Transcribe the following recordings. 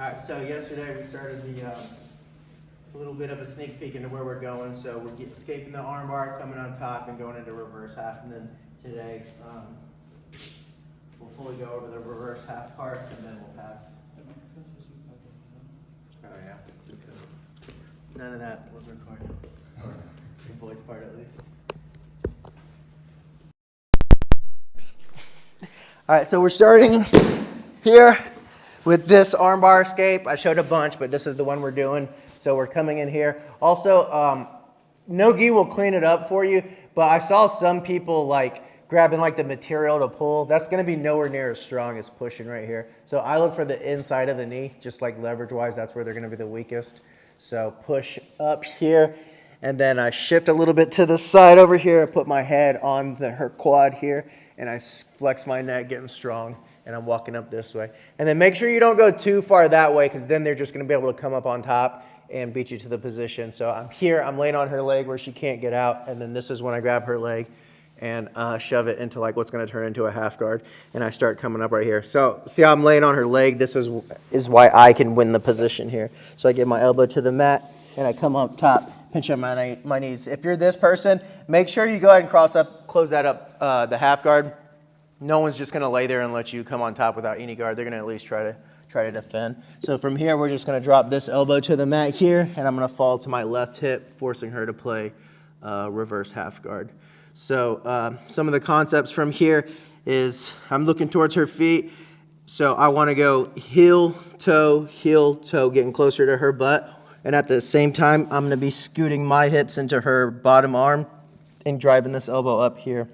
Alright, so yesterday we started the a little bit of a sneak peek into where we're going. So we're escaping the armbar, coming on top, and going into reverse half. And then today we'll fully go over the reverse half part, and then we'll pass. Oh yeah, none of that was recorded. The voice part at least. Alright, so we're starting here with this armbar escape. I showed a bunch, but this is the one we're doing. So we're coming in here. Also, no-gi will clean it up for you, but I saw some people like grabbing like the material to pull. That's gonna be nowhere near as strong as pushing right here. So I look for the inside of the knee, just like leverage-wise, that's where they're gonna be the weakest. So push up here, and then I shift a little bit to the side over here. I put my head on her quad here, and I flex my neck, getting strong. And I'm walking up this way. And then make sure you don't go too far that way, because then they're just going to be able to come up on top and beat you to the position. So I'm here, I'm laying on her leg where she can't get out, and then this is when I grab her leg and shove it into like what's going to turn into a half guard, and I start coming up right here. So see how I'm laying on her leg? This is why I can win the position here. So I get my elbow to the mat, and I come up top, pinch on my knees. If you're this person, make sure you go ahead and close that up, the half guard. No one's just going to lay there and let you come on top without any guard. They're going to at least try to defend. So from here, we're just going to drop this elbow to the mat here, and I'm going to fall to my left hip, forcing her to play reverse half guard. So some of the concepts from here is I'm looking towards her feet. So I want to go heel, toe, getting closer to her butt. And at the same time, I'm going to be scooting my hips into her bottom arm and driving this elbow up here.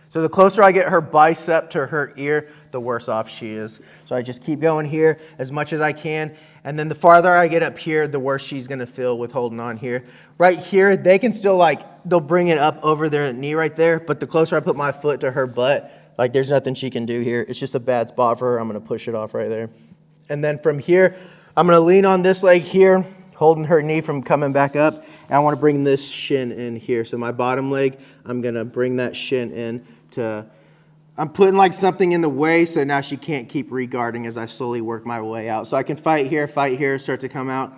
So the closer I get her bicep to her ear, the worse off she is. So I just keep going here as much as I can. And then the farther I get up here, the worse she's going to feel with holding on here. Right here, they can still they'll bring it up over their knee right there. But the closer I put my foot to her butt, there's nothing she can do here. It's just a bad spot for her. I'm going to push it off right there. And then from here, I'm going to lean on this leg here, holding her knee from coming back up. And I want to bring this shin in here. So my bottom leg, I'm going to bring that shin in. I'm putting something in the way, so now she can't keep re-guarding as I slowly work my way out. So I can fight here, start to come out.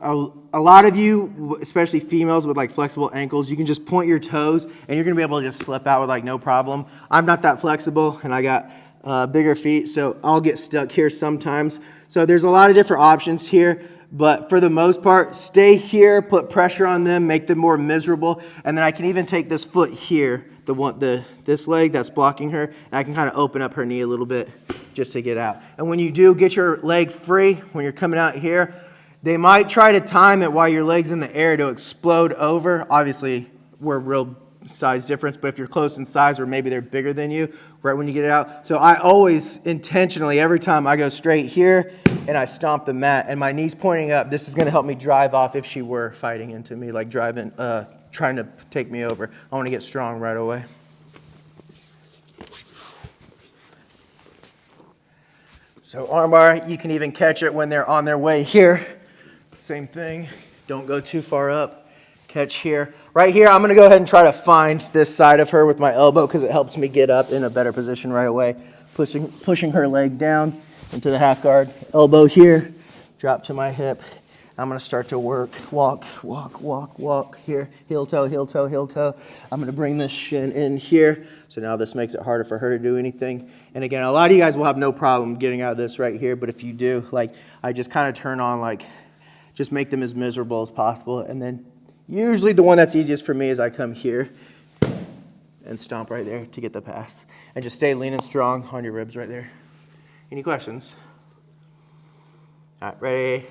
A lot of you, especially females with flexible ankles, you can just point your toes and you're gonna be able to just slip out with no problem. I'm not that flexible and I got bigger feet, so I'll get stuck here sometimes. So there's a lot of different options here, but for the most part, stay here, put pressure on them, make them more miserable, and then I can even take this foot here, this leg that's blocking her, and I can kind of open up her knee a little bit just to get out. And when you do get your leg free, when you're coming out here, they might try to time it while your leg's in the air to explode over. Obviously, we're real size difference, but if you're close in size or maybe they're bigger than you, right when you get it out. So I always intentionally, every time I go straight here and I stomp the mat and my knee's pointing up, this is going to help me drive off if she were fighting into me, trying to take me over. I want to get strong right away. So armbar, you can even catch it when they're on their way here. Same thing, don't go too far up. Catch here. Right here, I'm going to go ahead and try to find this side of her with my elbow because it helps me get up in a better position right away. Pushing her leg down into the half guard. Elbow here, drop to my hip. I'm going to start to walk here. Heel toe. I'm going to bring this shin in here. So now this makes it harder for her to do anything. And again, a lot of you guys will have no problem getting out of this right here. But if you do, I just kind of turn on, just make them as miserable as possible. And then usually the one that's easiest for me is I come here and stomp right there to get the pass. And just stay lean and strong on your ribs right there. Any questions? All right, ready?